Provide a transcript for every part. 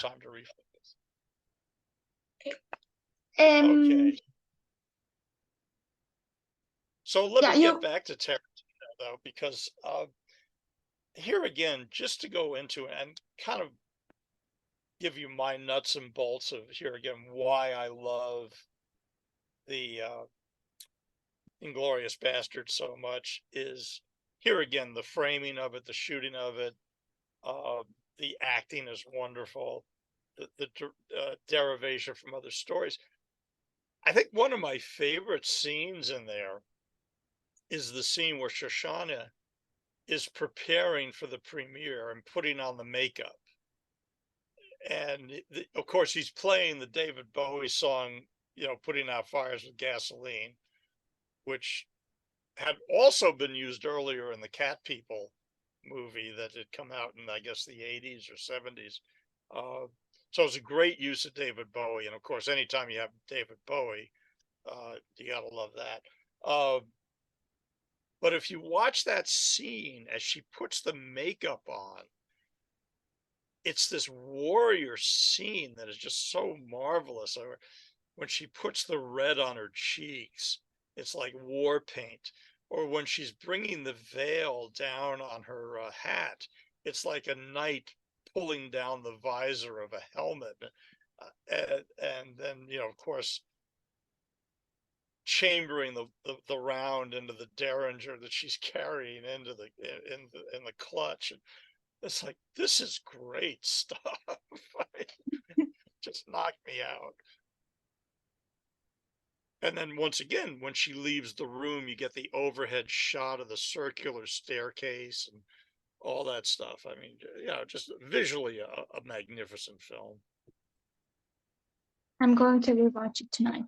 time to refocus. Um, Okay. So let yeah, me get you. back to Tarantino, though, because here again, just to go into and kind of give you my nuts and bolts of here again why I love the Inglorious Bastard so much is here again the framing of it, the shooting of it, uh, the acting is wonderful, the derivation from other stories. I think one of my favorite scenes in there is the scene where Shoshana is preparing for the premiere and putting on the makeup. And of course, he's playing the David Bowie song, putting out fires with gasoline, which had also been used earlier in the Cat People movie that had come out in, I guess, the 80s or 70s. Uh, so it's a great use of David Bowie. And of course, anytime you have David Bowie, you got to love that. But if you watch that scene as she puts the makeup on, it's this warrior scene that is just so marvelous. When she puts the red on her cheeks, it's like war paint. Or when she's bringing the veil down on her hat, it's like a knight pulling down the visor of a helmet. And then, of course, chambering the round into the derringer that she's carrying into the clutch. And it's like, this is great stuff. Just knocked me out. And then once again, when she leaves the room, you get the overhead shot of the circular staircase and all that stuff. I mean, just visually a magnificent film. I'm going to rewatch it tonight.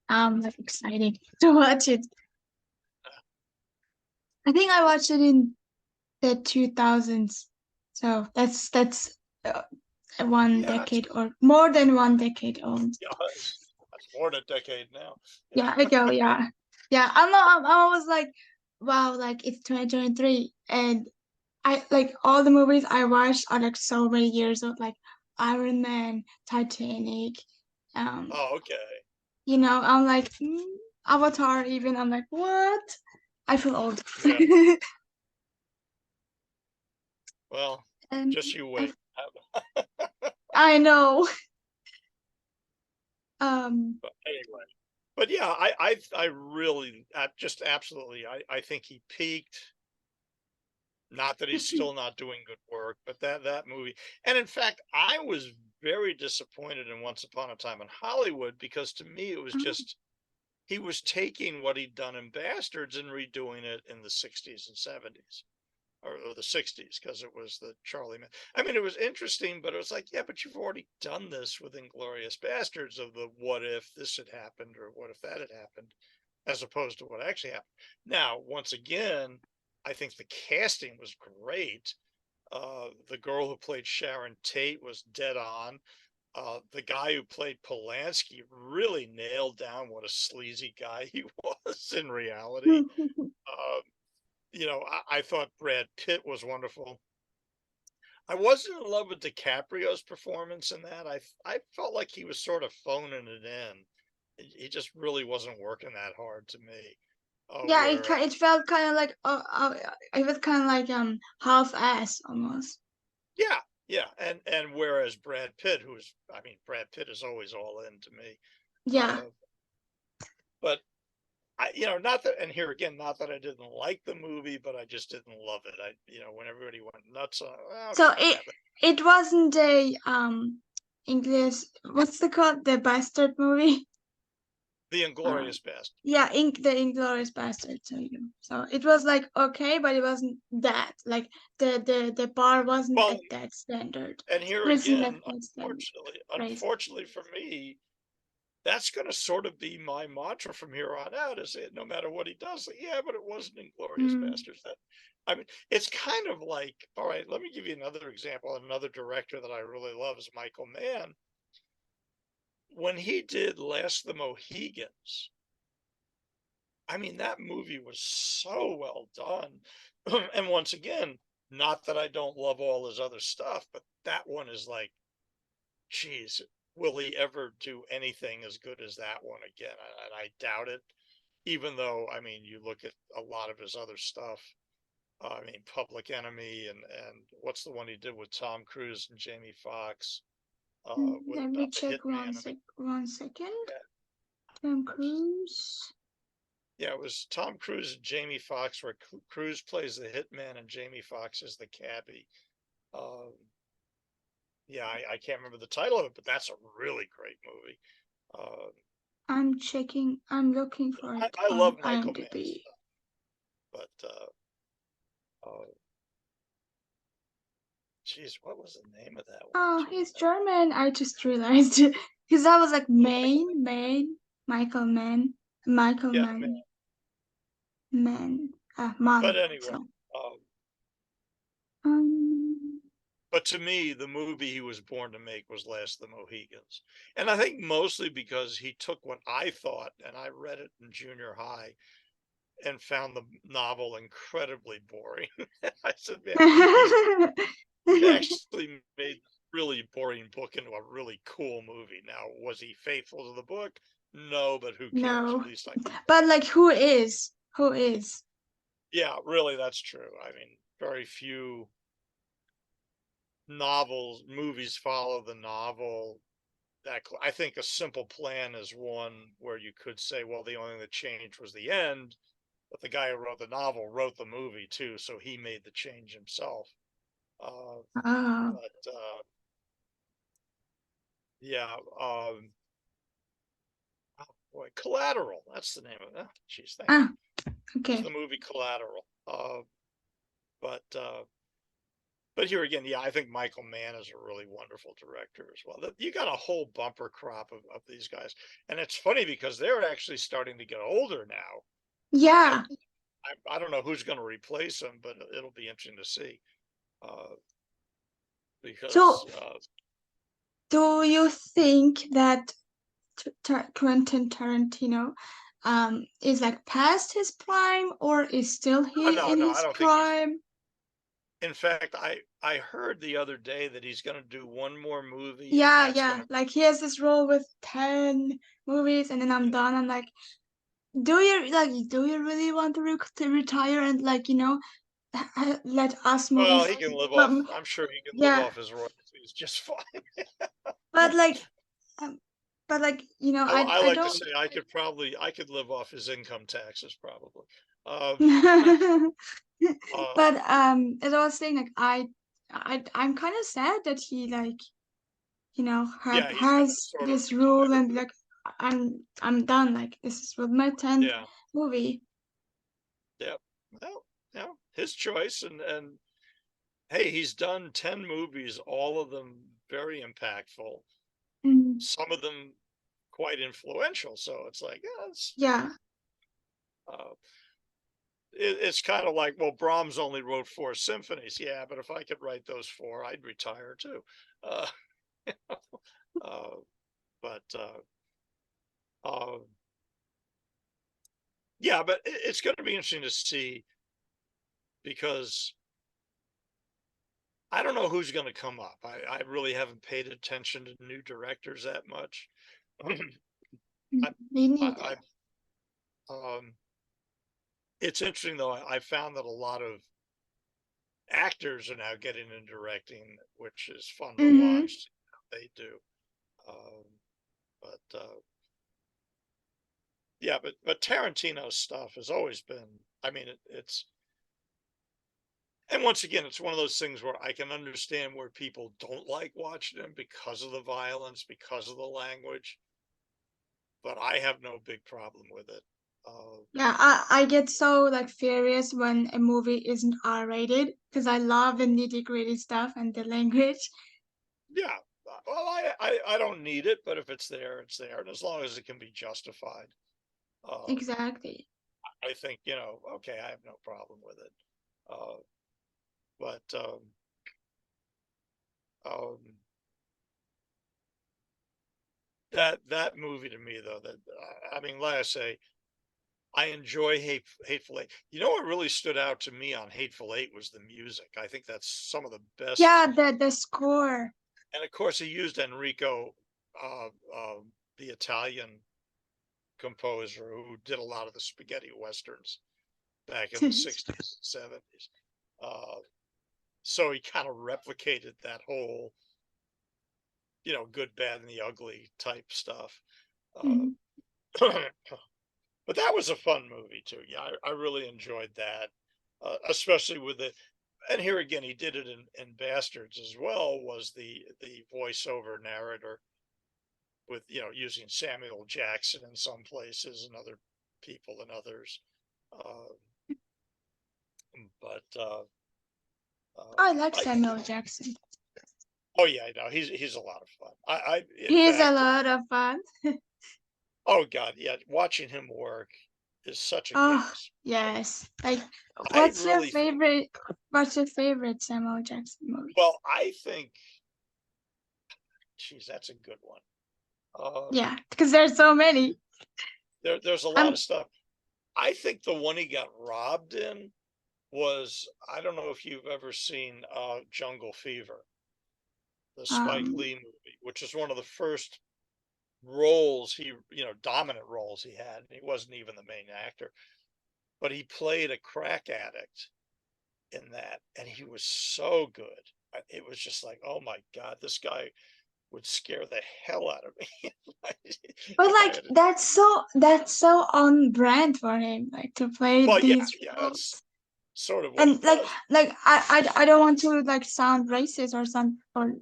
I'm like excited to watch it. I think I watched it in the 2000s, so that's one Yeah, decade or more than one decade old. yeah, that's more than a decade now. Yeah, I go. Yeah, yeah. I was like, wow, like it's 2023, and I like all the movies I watched are like so many years old, like Iron Man, Titanic, um, Oh, okay. I'm like Avatar. Even I'm like, what? I feel old. Yeah. Well, and just you I, wait. I know. But anyway, but yeah, I really just absolutely, I think he peaked. Not that he's still not doing good work, but that movie. And in fact, I was very disappointed in Once Upon a Time in Hollywood because to me it was just he was taking what he'd done in Bastards and redoing it in the 60s and 70s or the 60s because it was the Charlie Man. I mean, it was interesting, but it was like, yeah, but you've already done this with Inglorious Bastards of the what if this had happened or what if that had happened, as opposed to what actually happened. Now, once again, I think the casting was great. The girl who played Sharon Tate was dead on. The guy who played Polanski really nailed down what a sleazy guy he was in reality. Uh, I thought Brad Pitt was wonderful. I wasn't in love with DiCaprio's performance in that. I felt like he was sort of phoning it in. He just really wasn't working that hard to me. Yeah, Where it felt kind of like it was kind of like half ass almost. Yeah, yeah, and whereas Brad Pitt, I mean, Brad Pitt is always all in to me. Yeah. Uh, but not that, and here again, not that I didn't like the movie, but I just didn't love it. When everybody went nuts on, So okay, it wasn't a English, what's the called, the bastard movie? The Uh, Inglorious Bastard. yeah, the Inglorious Bastard. So it was like okay, but it wasn't that like the bar wasn't Well, at that standard. and here Wasn't at again, that standard. Praise. unfortunately for me, that's going to sort of be my mantra from here on out is that no matter what he does, yeah, but it wasn't Inglorious Mm. Bastards. I mean, it's kind of like, all right, let me give you another example. Another director that I really love is Michael Mann. When he did Last of the Mohegans, I mean, that movie was so well done. And once again, not that I don't love all his other stuff, but that one is like geez, will he ever do anything as good as that one again? And I doubt it. Even though, I mean, you look at a lot of his other stuff. I mean, Public Enemy, and what's the one he did with Tom Cruise and Jamie Foxx, with Let me about the check hitman. I mean, one second. yeah, Tom Cruise. yeah, it was Tom Cruise and Jamie Foxx, where Cruise plays the hitman and Jamie Foxx is the cabbie. Um, yeah, I can't remember the title of it, but that's a really great movie. Uh, I'm checking. I'm looking for it I on love Michael Mann IMDb. stuff, but geez, what was the name of that one Oh, too? he's German. I just realized because I was like Michael Mann, Michael Yeah, Mann, Mann, but Mann. anyway, So, um, um, but to me, the movie he was born to make was Last of the Mohegans, and I think mostly because he took what I thought, and I read it in junior high, and found the novel incredibly boring. I said, man, he's actually made this really boring book into a really cool movie. Now, was he faithful to the book? No, but who cares? At no, least I, but like, who is? Who is? yeah, really, that's true. I mean, very few movies follow the novel. I think A Simple Plan is one where you could say, well, the only thing that changed was the end, but the guy who wrote the novel wrote the movie too, so he made the change himself. Uh, Oh, but yeah, oh boy, Collateral. That's the name of it. Jeez, thank you. ah, It's okay. the movie Collateral. But but here again, yeah, I think Michael Mann is a really wonderful director as well. You got a whole bumper crop of these guys, and it's funny because they're actually starting to get older now. I Yeah. I don't know who's going to replace them, but it'll be interesting to see. Uh, So, because do you think that Quentin Tarantino is like past his prime or is still no, he no, in no, I his don't think he's. prime? In fact, I heard the other day that he's going to do one more movie, and Yeah, that's going yeah. to. Like he has this role with 10 movies and then I'm done. I'm like, do you really want to retire and like, let us Well, movies he can live off. um I'm sure he can live yeah, off his royalties just fine. but like um, but like, I I like to don't say I could live off his income taxes probably. Uh, but as I was saying, like I'm kind of sad that he like yeah, he's going to has sort of this rule retire. and like I'm done. Like this is with my 10th Yeah, movie. yeah. Well, yeah, his choice, and hey, he's done 10 movies, all of them very impactful. Mm, Some of them quite influential. So it's like, yeah, yeah. uh, it's kind of like, well, Brahms only wrote 4 symphonies. Yeah, but if I could write those four, I'd retire too. Uh, uh, but uh, yeah, but it's going to be interesting to see because I don't know who's going to come up. I really haven't paid attention to new directors that much. Me I neither. um, it's interesting though. I found that a lot of actors are now getting into directing, which is fun to Mm-hmm. watch. They do, um, but yeah, but Tarantino's stuff has always been. I mean, it's and once again, it's one of those things where I can understand where people don't like watching him because of the violence, because of the language, but I have no big problem with it. Yeah, I get so like furious when a movie isn't R-rated because I love the nitty-gritty stuff and the language. Yeah, well, I don't need it, but if it's there, it's there, and as long as it can be justified, um, Exactly. I think okay, I have no problem with it. Uh, but um, that movie to me though, that I mean, like I say, I enjoy Hateful Eight. You know what really stood out to me on Hateful Eight was the music. I think that's some of the best. Yeah, the score. And of course, he used Enrico, the Italian composer who did a lot of the spaghetti westerns back in the 60s and 70s. Uh, so he kind of replicated that whole, good, bad, and the ugly type stuff. Uh, Mhm. but that was a fun movie too. Yeah, I really enjoyed that, especially with the. And here again, he did it in Bastards as well. Was the voiceover narrator with using Samuel Jackson in some places and other people in others. Uh, but I like I Samuel Jackson. oh yeah, I know he's a lot of fun. I in He's a fact, lot of fun. oh god, yeah, watching him work is such a Oh, gas. yes. Like, I what's your really think. favorite? What's your favorite Samuel Jackson movie? Well, I think, geez, that's a good one. Yeah, because there's so many. There's a lot I'm of stuff. I think the one he got robbed in was, I don't know if you've ever seen Jungle Fever, the Spike um Lee movie, which is one of the first roles dominant roles he had. He wasn't even the main actor, but he played a crack addict in that, and he was so good. It was just like, oh my God, this guy would scare the hell out of me but if I like had to. that's so on brand for him, like to play Well, yeah, these yeah, that's roles. sort of what he And does. I don't want to like sound racist or some or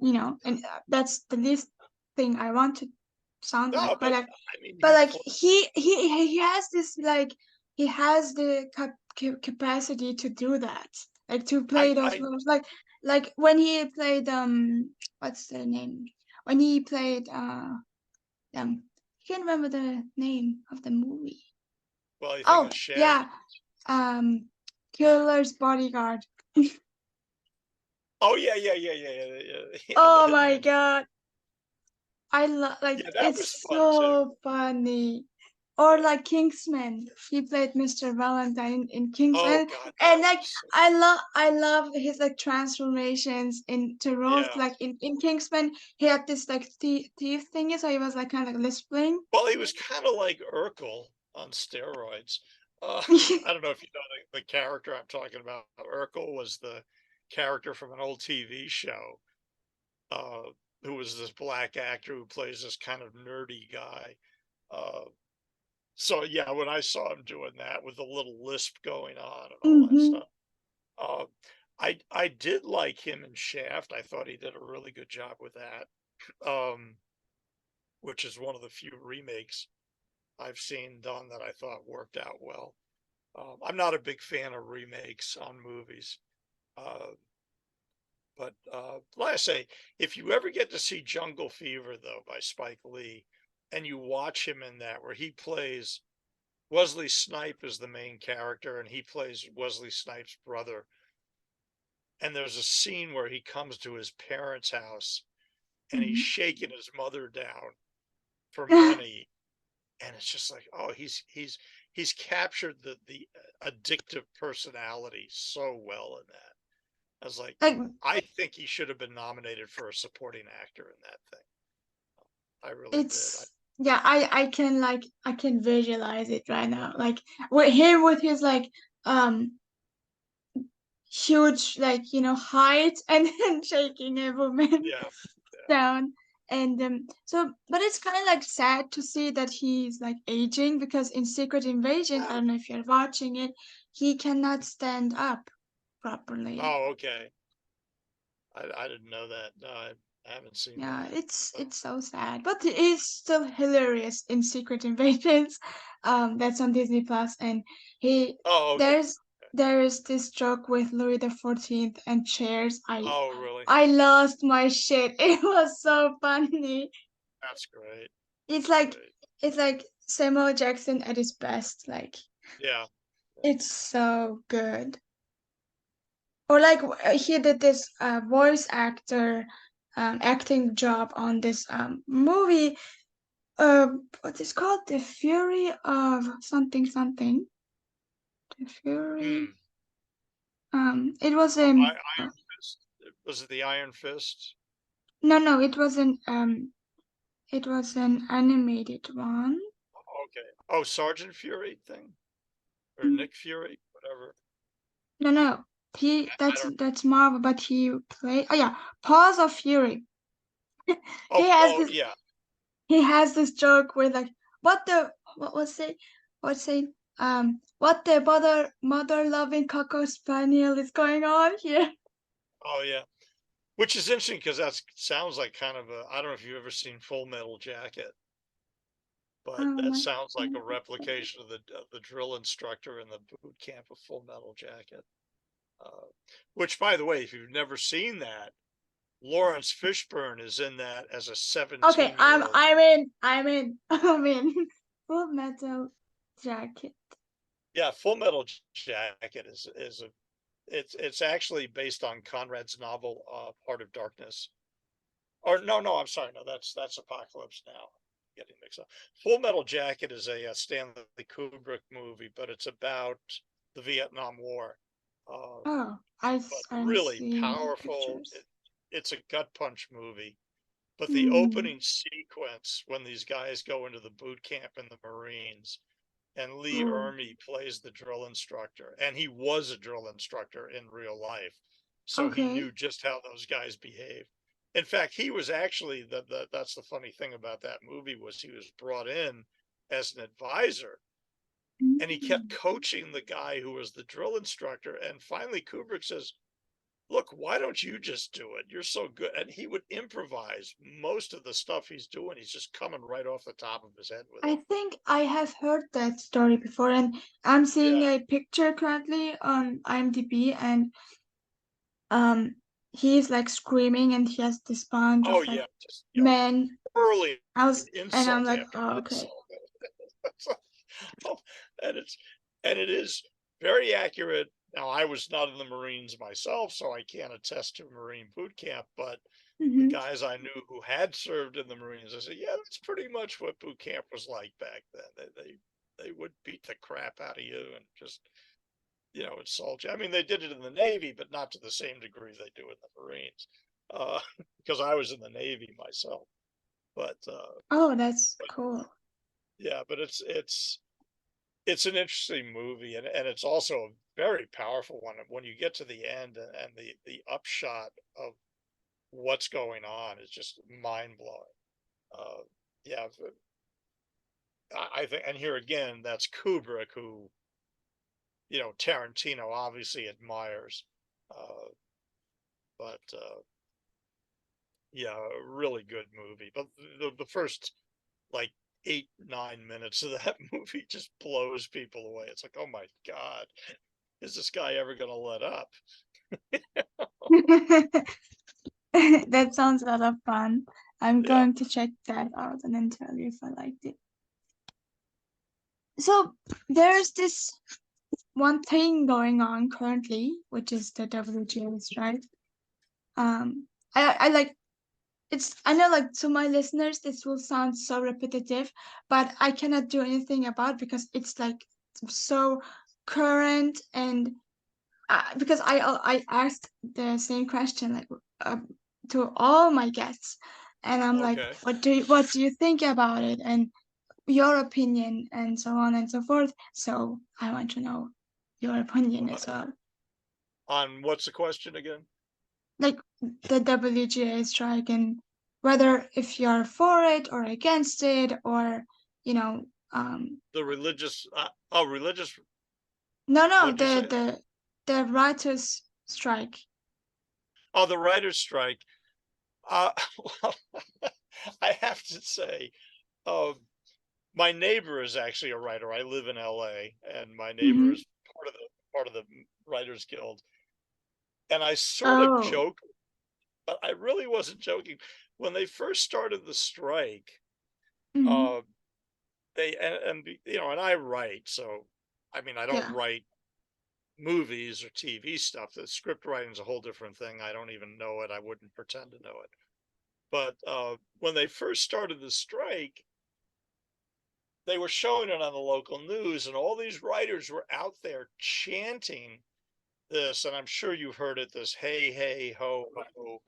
and that's the least thing I want to sound like. No, But but like I mean, but he like played. he has this like he has the capacity to do that, like to play those I roles, like when he played what's the name, when he played I can't remember the name of the movie. well, you think Oh of Shaft? yeah, Killer's Bodyguard. Oh yeah, yeah, yeah, yeah, yeah, yeah. Yeah, Oh my God. I love, like, yeah, that was it's fun too. so funny. Or Yeah. like Kingsman. He played Mr. Valentine in Oh Kingsman. God, And that like was so. I love his like transformations into roles. Yeah. Like in Kingsman, he had this like thief thingy, so he was like kind of like lisping. Well, he was kind of like Urkel on steroids. Uh, I don't know if you know the character I'm talking about. Urkel was the character from an old TV show, uh, who was this black actor who plays this kind of nerdy guy. Uh, so yeah, when I saw him doing that with a little lisp going on and all that Hmm. stuff, uh, I did like him in Shaft. I thought he did a really good job with that, um, which is one of the few remakes I've seen done that I thought worked out well. I'm not a big fan of remakes on movies, uh, but like I say, if you ever get to see Jungle Fever, though, by Spike Lee, and you watch him in that, where he plays Wesley Snipe is the main character, and he plays Wesley Snipe's brother. And there's a scene where he comes to his parents' house and he's Hmm. shaking his mother down for money, and it's just like, oh, he's captured the addictive personality so well in that. I was like, Like, I think he should have been nominated for a supporting actor in that thing. I really did. yeah, I can visualize it right now. Like with him with his like um huge like height and then shaking a woman Yeah, down. And so but it's kind of like sad to see that he's like aging, because in Secret Invasion, I yeah. don't know if you're watching it, he cannot stand up properly. Oh, okay. I didn't know that. No, I haven't seen Yeah, that. it's so sad, but it is still hilarious in Secret Invasions. That's on Disney Plus, and he Oh, okay. there is this joke with Louis the 14th and chairs. I Oh, really? I lost my shit. It was so funny. That's great. It's That's like great. it's like Samuel Jackson at his best. Like, Yeah. it's so good. Or like he did this voice acting job on this movie. What is called, the Fury of something something. The Fury. Hmm. It was Oh, a Iron Fist. Was it the Iron Fist? No, it was an animated one. Okay. Oh, Sergeant Fury thing or Mm, Nick Fury, whatever. no. He I don't. that's Marvel, but he played. Oh yeah, Paws of Fury. Oh, oh yeah. He has this joke where like, what was it? What's it? What the mother loving cocker spaniel is going on here? Oh yeah. Which is interesting because that sounds like kind of a. I don't know if you've ever seen Full Metal Jacket, but that My sounds like a replication of the drill instructor in the boot camp of Full Metal Jacket. Uh, which, by the way, if you've never seen that, Lawrence Fishburne is in that as a Okay, 17-year-old. I'm in, I'm in. Full Metal Jacket. Yeah, Full Metal Jacket is a it's actually based on Conrad's novel Heart of Darkness. Or no, I'm sorry, no, that's Apocalypse Now. Getting mixed up. Full Metal Jacket is a Stanley Kubrick movie, but it's about the Vietnam War. Uh, Oh, but I'm really seeing powerful. pictures. It's a gut punch movie. But the Hmm. opening sequence when these guys go into the boot camp in the Marines and Lee Oh, Ermey plays the drill instructor, and he was a drill instructor in real life, so he okay. knew just how those guys behave. In fact, he was actually that's the funny thing about that movie was he was brought in as an advisor, and he kept Mm. coaching the guy who was the drill instructor. And finally, Kubrick says, "Look, why don't you just do it? You're so good." And he would improvise most of the stuff he's doing. He's just coming right off the top of his head with I it. think I have heard that story before, and I'm seeing Yeah. a picture currently on IMDb, and um, he's like screaming, and he has this bunch Oh of like yeah. Just men. early And I'm insult like, after oh, okay. insult. Oh, and it is very accurate. Now, I was not in the Marines myself, so I can't attest to Marine boot camp, but the Hmm. guys I knew who had served in the Marines, I said, yeah, that's pretty much what boot camp was like back then. They would beat the crap out of you and just, insult you. I mean, they did it in the Navy, but not to the same degree they do in the Marines. Uh, because I was in the Navy myself. But Oh, that's cool. yeah, but it's an interesting movie, and it's also a very powerful one when you get to the end, and the upshot of what's going on is just mind-blowing. Uh, yeah, I think, and here again, that's Kubrick, who, Tarantino obviously admires. Uh, but yeah, a really good movie. But the first like 8, 9 minutes of that movie just blows people away. It's like, oh my God, is this guy ever going to let up? That sounds a lot of fun. I'm Yeah. going to check that out and then tell you if I liked it. So there's this one thing going on currently, which is the WGA strike. I like it's I know like to my listeners this will sound so repetitive, but I cannot do anything about because it's like so current and because I asked the same question like uh, to all my guests, and I'm like, Okay. what do you think about it and your opinion and so on and so forth. So I want to know your opinion Uh, as well, on what's the question again? like the WGA strike and whether if you're for it or against it or you know The religious, oh, religious, no what'd you say? the writers strike. Oh, the writer's strike. Uh, well, I have to say, um, my neighbor is actually a writer. I live in LA, and my neighbor Mm-hmm. is part of the Writers Guild. And I sort of Oh. joke, but I really wasn't joking. When they first started the strike, Mm-hmm. uh, and I write, so I mean, I don't Yeah. write movies or TV stuff. The script writing is a whole different thing. I don't even know it. I wouldn't pretend to know it. But when they first started the strike, they were showing it on the local news, and all these writers were out there chanting this. And I'm sure you've heard it, this "Hey, hey, ho, ho."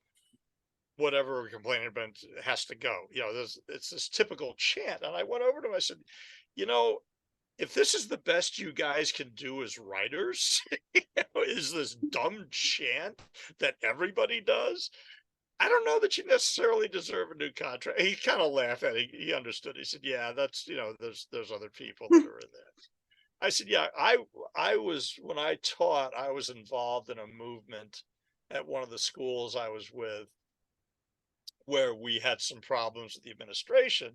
whatever we're complaining about has to go. It's this typical chant. And I went over to him, I said, you know, if this is the best you guys can do as writers, is this dumb chant that everybody does? I don't know that you necessarily deserve a new contract. He kind of laughed at it. He understood. He said, yeah, that's, there's other people that are in there. I said, yeah, I was, when I taught, I was involved in a movement at one of the schools I was with where we had some problems with the administration.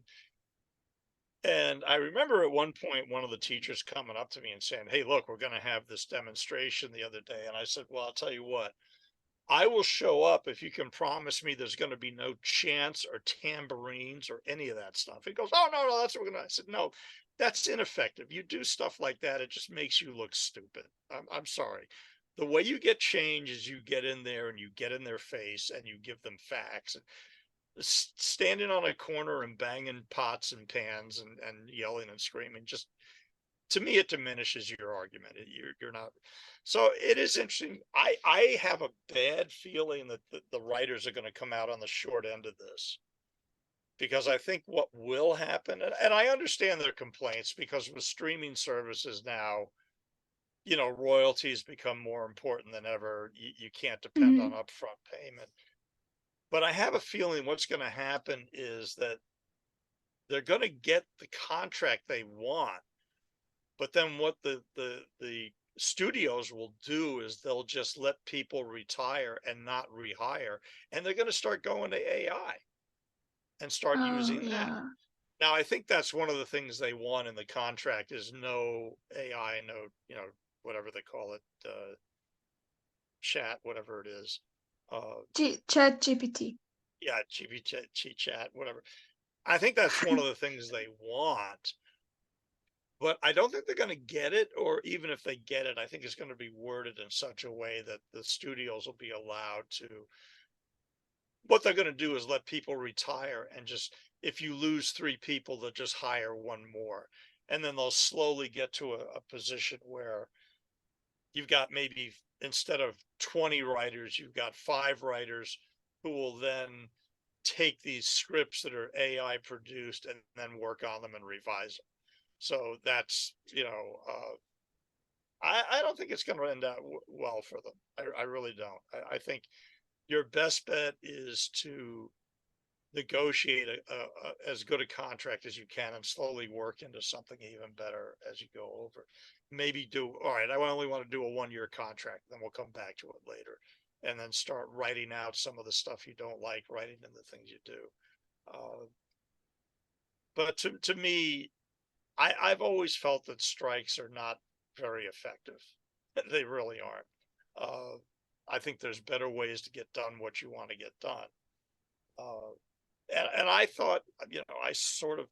And I remember at one point, one of the teachers coming up to me and saying, hey, look, we're going to have this demonstration the other day. And I said, well, I'll tell you what, I will show up if you can promise me there's going to be no chants or tambourines or any of that stuff. He goes, oh, no, that's what we're going to. I said, no, that's ineffective. You do stuff like that, it just makes you look stupid. I'm sorry. The way you get change is you get in there and you get in their face and you give them facts. And standing on a corner and banging pots and pans and yelling and screaming, just to me, it diminishes your argument. You're not. So it is interesting. I have a bad feeling that the writers are going to come out on the short end of this, because I think what will happen, and I understand their complaints, because with streaming services now, royalties become more important than ever. You can't depend on Mhm. upfront payment. But I have a feeling what's going to happen is that they're going to get the contract they want, but then what the studios will do is they'll just let people retire and not rehire, and they're going to start going to AI and start Oh using that. yeah. Now, I think that's one of the things they want in the contract is no AI, no, whatever they call it, chat, whatever it is. Uh, Chat GPT. yeah, GPT chat, whatever. I think that's one of the things they want, but I don't think they're going to get it. Or even if they get it, I think it's going to be worded in such a way that the studios will be allowed to. What they're going to do is let people retire, and just, if you lose three people, they'll just hire one more. And then they'll slowly get to a position where you've got, maybe instead of 20 writers, you've got 5 writers who will then take these scripts that are AI produced and then work on them and revise them. So that's, I don't think it's going to end out well for them. I really don't. I think your best bet is to negotiate as good a contract as you can and slowly work into something even better as you go over. Maybe do, all right, I only want to do a 1-year contract, then we'll come back to it later, and then start writing out some of the stuff you don't like, writing in the things you do. Uh, but to me, I've always felt that strikes are not very effective. They really aren't. Uh, I think there's better ways to get done what you want to get done. Uh, and I thought, I sort of,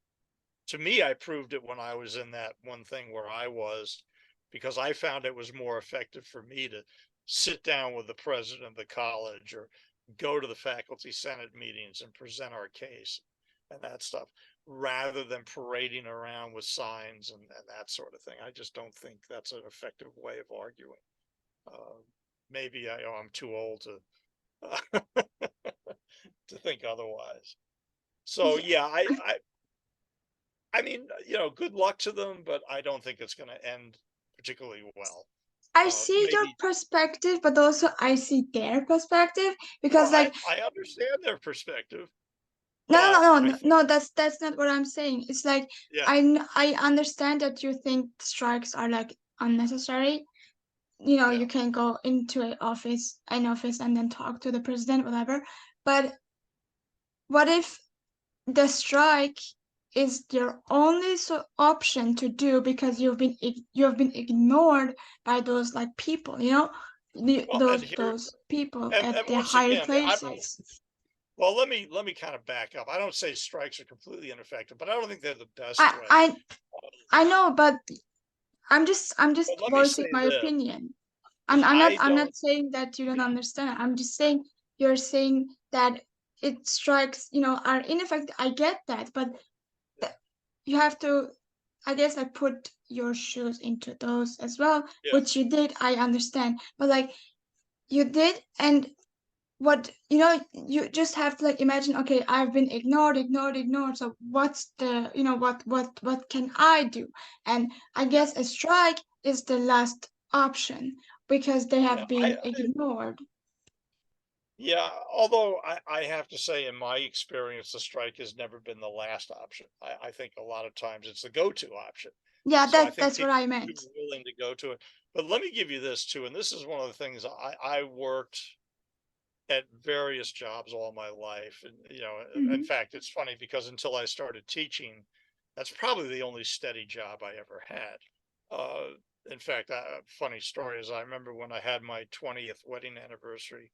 to me, I proved it when I was in that one thing where I was, because I found it was more effective for me to sit down with the president of the college or go to the faculty senate meetings and present our case and that stuff, rather than parading around with signs and that sort of thing. I just don't think that's an effective way of arguing. Uh, Maybe I'm too old to think otherwise. So Yeah. yeah, I mean, good luck to them, but I don't think it's going to end particularly well. I see your Maybe. perspective, but also I see their perspective Well, because I like I understand their perspective, no no but no I no think, no that's not what I'm saying. It's like yeah, I understand that you think strikes are like unnecessary. You know, yeah, you can go into an office and then talk to the president, whatever. But what if the strike is your only option to do because you have been ignored by those like people, well, and here, those people and at the once higher again, places. well, let me kind of back up. I don't say strikes are completely ineffective, but I don't think they're the best I way. I I know, but I'm just But let me voicing say my this: opinion. is I I'm not don't. saying that you don't understand. I'm just saying you're saying that it strikes, are ineffective. I get that, but you have to, I guess, like put your shoes into those as well, Yeah, which you did. I understand, but like you did, and what you just have to like imagine, okay, I've been ignored, so what's the what can I do? And I Yeah, guess a strike is the last option because they yeah. have been ignored. Yeah, although I have to say, in my experience, the strike has never been the last option. I think a lot of times it's the go-to option. Yeah, So I think that's what people I are meant. too willing to go to it. But let me give you this too, and this is one of the things I worked at various jobs all my life. And, in Hmm. fact, it's funny because until I started teaching, that's probably the only steady job I ever had. Uh, in fact, a funny story is I remember when I had my 20th wedding anniversary,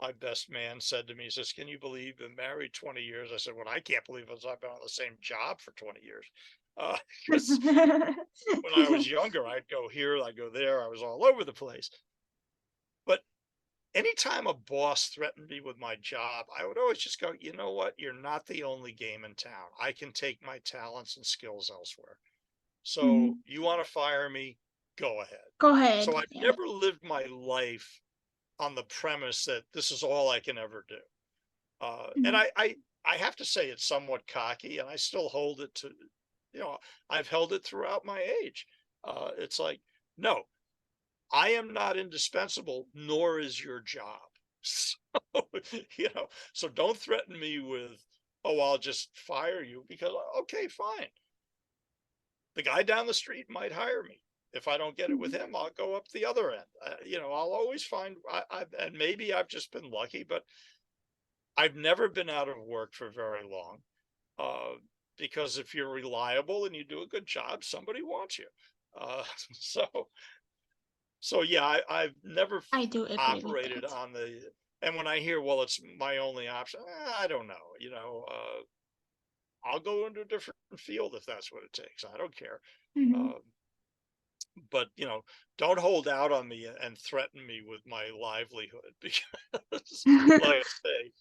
my best man said to me, he says, "Can you believe you've been married 20 years?" I said, "Well, I can't believe it. I've been on the same job for 20 years." Because when I was younger, I'd go here, I'd go there, I was all over the place. But anytime a boss threatened me with my job, I would always just go, you know what? You're not the only game in town. I can take my talents and skills elsewhere. So Mhm. you want to fire me? Go ahead. Go So ahead. I've Yeah. never lived my life on the premise that this is all I can ever do. And Mhm. I have to say it's somewhat cocky, and I still hold it to, you know, I've held it throughout my age. It's like, no, I am not indispensable, nor is your job. So, so don't threaten me with, oh, I'll just fire you because, okay, fine. The guy down the street might hire me. If I don't get it with Mhm. him, I'll go up the other end. I'll always find, and maybe I've just been lucky, but I've never been out of work for very long. Uh, because if you're reliable and you do a good job, somebody wants you. Uh, so yeah, I've never I do agree with operated that. on and when I hear, well, it's my only option, I don't know. I'll go into a different field if that's what it takes. I don't care. Hmm. Um, but don't hold out on me and threaten me with my livelihood because, like I say,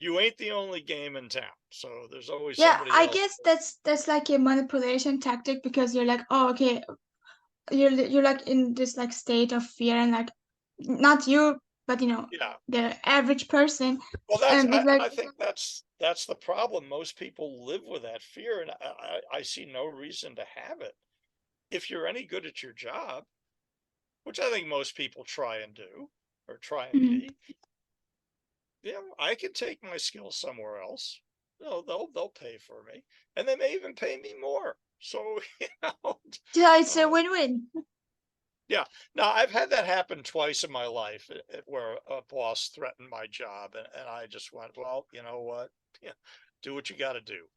you ain't the only game in town. So there's always Yeah, somebody I else. guess that's like a manipulation tactic because you're like, oh, okay, you're like in this like state of fear and like not you, but Yeah. the average person, Well, that's and it's like, and I think that's the problem. Most people live with that fear, and I see no reason to have it. If you're any good at your job, which I think most people try and do or try and mhm. be, I can take my skills somewhere else. They'll pay for me, and they may even pay me more. So, Yeah, it's a uh, win-win. yeah. Now I've had that happen twice in my life, where a boss threatened my job, and I just went, well, you know what? Yeah, do what you got to do.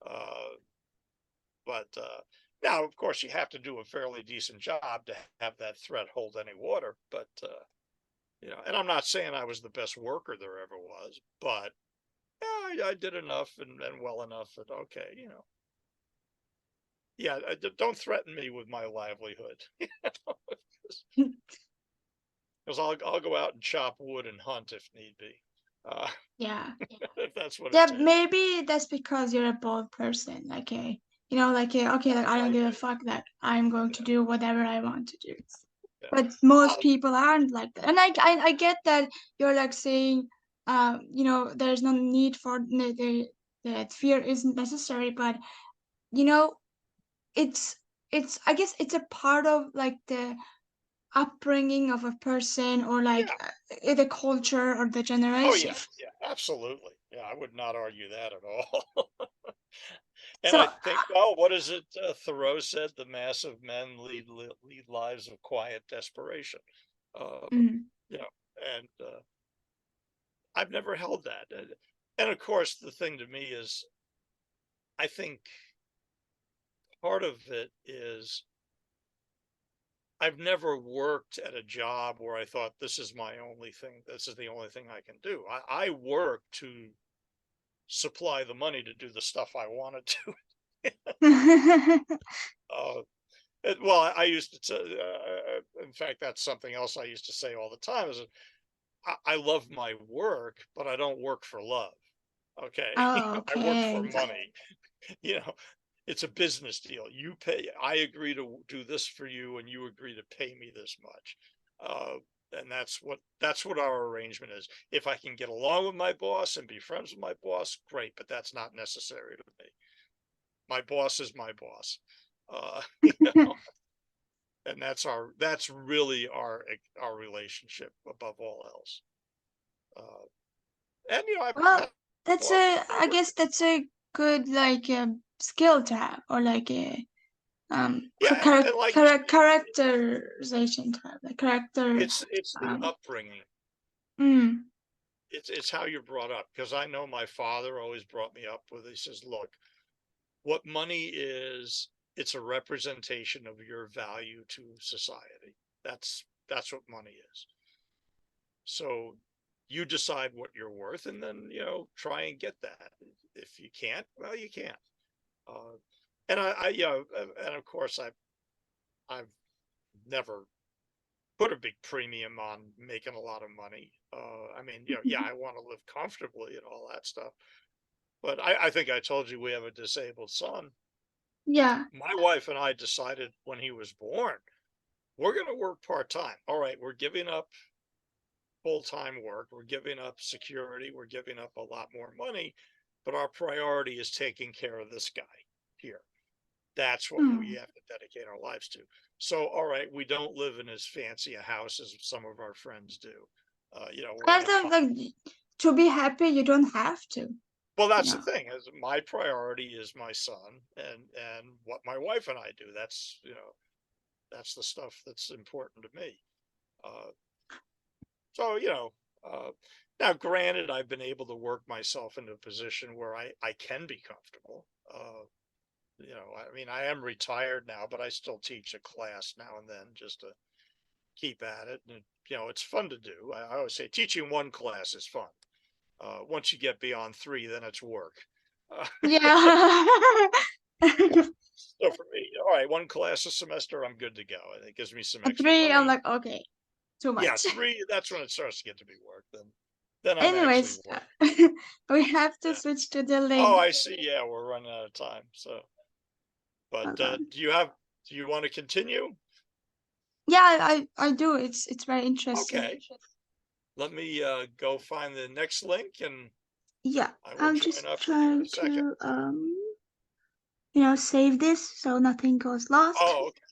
Uh, but now, of course, you have to do a fairly decent job to have that threat hold any water. But and I'm not saying I was the best worker there ever was, but yeah, I did enough and well enough that okay, yeah, don't threaten me with my livelihood. Because I'll go out and chop wood and hunt if need be, uh, Yeah. if that's what it Yeah, takes. maybe that's because you're a bold person. Like okay, like I don't Might give a be. fuck that I'm going to Yeah, do whatever I want to do. yeah. But most Well, people aren't like that. And I get that you're like saying, there's no need for that fear isn't necessary, but you know, it's I guess it's a part of like the upbringing of a person or like yeah. the culture or the Oh generation. yeah, yeah. Absolutely. Yeah, I would not argue that at all. And So, I think, well, what is it? Thoreau said, "The mass of men lead lives of quiet desperation." Uh, mhm, and I've never held that. And of course, the thing to me is, I think part of it is I've never worked at a job where I thought this is my only thing. This is the only thing I can do. I work to supply the money to do the stuff I want to do. uh, well, I used to, in fact, that's something else I used to say all the time is that I love my work, but I don't work for love. Okay. Oh, I work for okay. money. You know, it's a business deal. I agree to do this for you and you agree to pay me this much. Uh, And that's what our arrangement is. If I can get along with my boss and be friends with my boss, great, but that's not necessary to me. My boss is my boss. You know, and that's really our relationship above all else. Uh, and I've Well, had that's bosses a, that I work guess that's a good like skill to have, or like a yeah, and like you say, characterization to have, like character. it's the Um, upbringing. mm, It's how you're brought up, because I know my father always brought me up with, he says, "Look, what money is, it's a representation of your value to society. That's what money is. So you decide what you're worth, and then try and get that. If you can't, well, you can't." Uh, and and of course, I've never put a big premium on making a lot of money. I mean, yeah, I want to live comfortably and all that stuff. But I think I told you we have a disabled son. yeah. My wife and I decided when he was born, we're going to work part time. All right, we're giving up full time work, we're giving up security, we're giving up a lot more money, but our priority is taking care of this guy here. That's what we Mm. have to dedicate our lives to. So, all right, we don't live in as fancy a house as some of our friends do. We're I in a think like to be happy, you don't have to, well, you that's the know. thing, is my priority is my son and what my wife and I do. That's the stuff that's important to me. Uh, so, uh, now granted, I've been able to work myself into a position where I can be comfortable. I mean, I am retired now, but I still teach a class now and then just to keep at it. And, it's fun to do. I always say teaching one class is fun. Once you get beyond three, then it's work. Uh, Yeah. so for me, all right, one class a semester, I'm good to go. And it gives me some At extra three, I'm money. like, okay, too Yeah, much. three, that's when it starts to get to be work. Then I'm actually Anyways, working. we have to Yeah. switch to the Oh, link. I see. Yeah, we're running out of time. So, but Hold on. do you want to continue? Yeah, I do. It's very interesting. Okay. Let me go find the next link, and Yeah, I will I'm join just up with you in a trying second. to save this so nothing goes lost. Oh, okay.